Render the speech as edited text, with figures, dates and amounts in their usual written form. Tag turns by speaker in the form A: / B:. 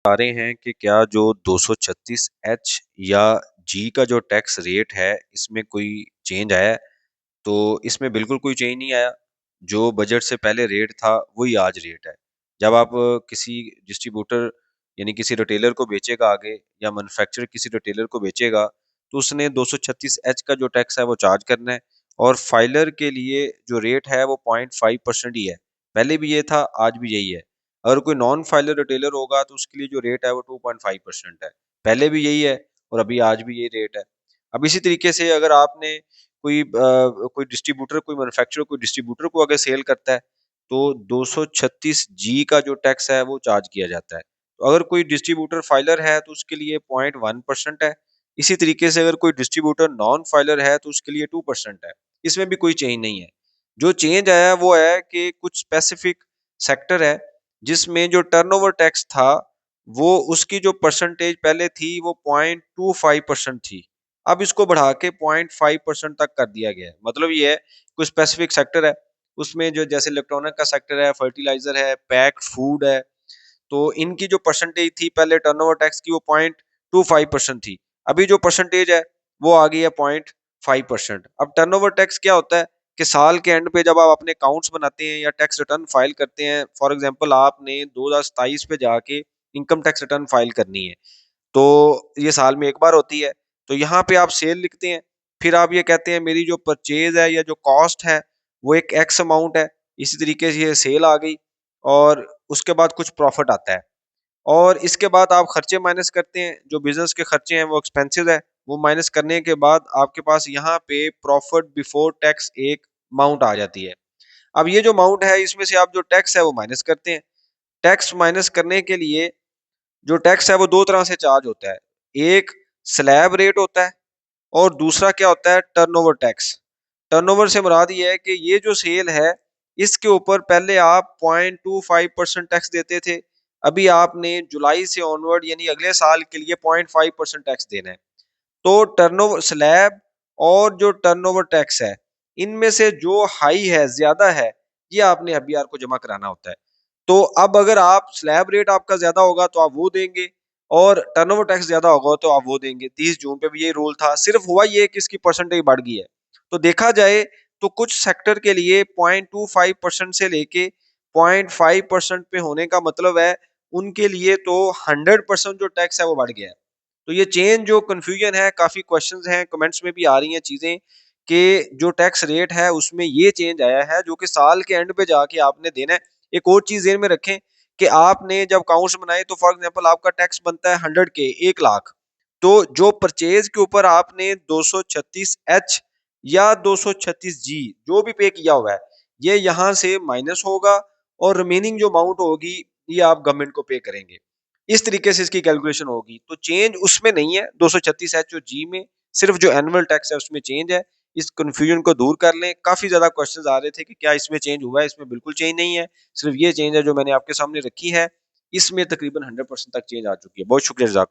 A: बता रहे हैं कि क्या जो 236 एच या जी का जो टैक्स रेट है इसमें कोई चेंज आया है। तो इसमें बिल्कुल कोई चेंज नहीं आया। जो बजट से पहले रेट था वही आज रेट है। जब आप किसी डिस्ट्रीब्यूटर यानी किसी रिटेलर को बेचेगा आगे या मैन्युफैक्चरर किसी रिटेलर को बेचेगा तो उसने 236 एच का जो टैक्स है वो चार्ज करना है। और फाइलर के लिए जो रेट है वो 0.5% ही है। पहले भी ये था, आज भी यही है। अगर कोई नॉन फाइलर रिटेलर होगा तो उसके लिए जो रेट है वो 2.5% है। पहले भी यही है और अभी आज भी यही रेट है। अब इसी तरीके से अगर आपने कोई डिस्ट्रीब्यूटर कोई मैन्युफैक्चरर कोई डिस्ट्रीब्यूटर को अगर सेल करता है तो 236 जी का जो टैक्स है वो चार्ज किया जाता है। तो अगर कोई डिस्ट्रीब्यूटर फाइलर है तो उसके लिए 0.1% है। इसी तरीके से अगर कोई डिस्ट्रीब्यूटर नॉन फाइलर है तो उसके लिए 2% है। इसमें भी कोई चेंज नहीं है। जो चेंज आया है वो है कि कुछ स्पेसिफिक सेक्टर है जिसमें जो टर्नओवर टैक्स था वो उसकी जो परसेंटेज पहले थी वो 0.25% थी। अब इसको बढ़ा के 0.5% तक कर दिया गया है। मतलब ये है कोई स्पेसिफिक सेक्टर है उसमें जो जैसे इलेक्ट्रॉनिक का सेक्टर है, फर्टिलाइजर है, पैक्ड फूड है, तो इनकी जो परसेंटेज थी पहले टर्नओवर टैक्स की वो 0.25% थी। अभी जो परसेंटेज है वो आ गई है 0.5%। अब टर्नओवर टैक्स क्या होता है कि साल के एंड पे जब आप अपने अकाउंट्स बनाते हैं या टैक्स रिटर्न फाइल करते हैं, फॉर एग्जांपल आपने 2027 पे जाके इनकम टैक्स रिटर्न फाइल करनी है, तो ये साल में एक बार होती है। तो यहाँ पे आप सेल लिखते हैं, फिर आप ये कहते हैं मेरी जो परचेज है या जो कॉस्ट है वो एक एक्स अमाउंट है। इसी तरीके से ये सेल आ गई और उसके बाद कुछ प्रॉफिट आता है और इसके बाद आप खर्चे माइनस करते हैं। जो बिजनेस के खर्चे हैं वो एक्सपेंसेस है, वो माइनस करने के बाद आपके पास यहाँ पे प्रॉफिट बिफोर टैक्स एक अमाउंट आ जाती है। अब ये जो अमाउंट है इसमें से आप जो टैक्स है वो माइनस करते हैं। टैक्स माइनस करने के लिए जो टैक्स है वो दो तरह से चार्ज होता है। एक स्लैब रेट होता है और दूसरा क्या होता है, टर्नओवर टैक्स। टर्नओवर से मुराद ये है कि ये जो सेल है इसके ऊपर पहले आप 0.25% टैक्स देते थे। अभी आपने जुलाई से ऑनवर्ड यानी अगले साल के लिए 0.5% टैक्स देना है। तो टर्नओवर स्लैब और जो टर्नओवर टैक्स है इनमें से जो हाई है, ज्यादा है, ये आपने एफबीआर को जमा कराना होता है। तो अब अगर आप स्लैब रेट आपका ज्यादा होगा तो आप वो देंगे और टर्नओवर टैक्स ज्यादा होगा तो आप वो देंगे। 30 जून पे भी ये रूल था, सिर्फ हुआ ये कि इसकी परसेंटेज बढ़ गई है। तो देखा जाए तो कुछ सेक्टर के लिए 0.25% से लेके 0.5% पे होने का मतलब है उनके लिए तो 100% जो टैक्स है वो बढ़ गया है। तो ये चेंज जो कंफ्यूजन है, काफी क्वेश्चंस हैं, कमेंट्स में भी आ रही हैं चीजें कि जो टैक्स रेट है उसमें ये चेंज आया है जो कि साल के एंड पे जाके आपने देना है। एक और चीज ध्यान में रखें कि आपने जब अकाउंट्स बनाए तो फॉर एग्जांपल आपका टैक्स बनता है 100 के 1 लाख, तो जो परचेज के ऊपर आपने 236 एच या 236 जी जो भी पे किया हुआ है ये यहाँ से माइनस होगा और रिमेनिंग जो अमाउंट होगी ये आप गवर्नमेंट को पे करेंगे। इस तरीके से इसकी कैलकुलेशन होगी। तो चेंज उसमें नहीं है 236 एच और जी में, सिर्फ जो एनुअल टैक्स है उसमें चेंज है। इस कंफ्यूजन को दूर कर लें। काफी ज्यादा क्वेश्चंस आ रहे थे कि क्या इसमें चेंज हुआ है, इसमें बिल्कुल चेंज नहीं है। सिर्फ ये चेंज है जो मैंने आपके सामने रखी है, इसमें तकरीबन 100% तक चेंज आ चुकी है। बहुत शुक्रिया।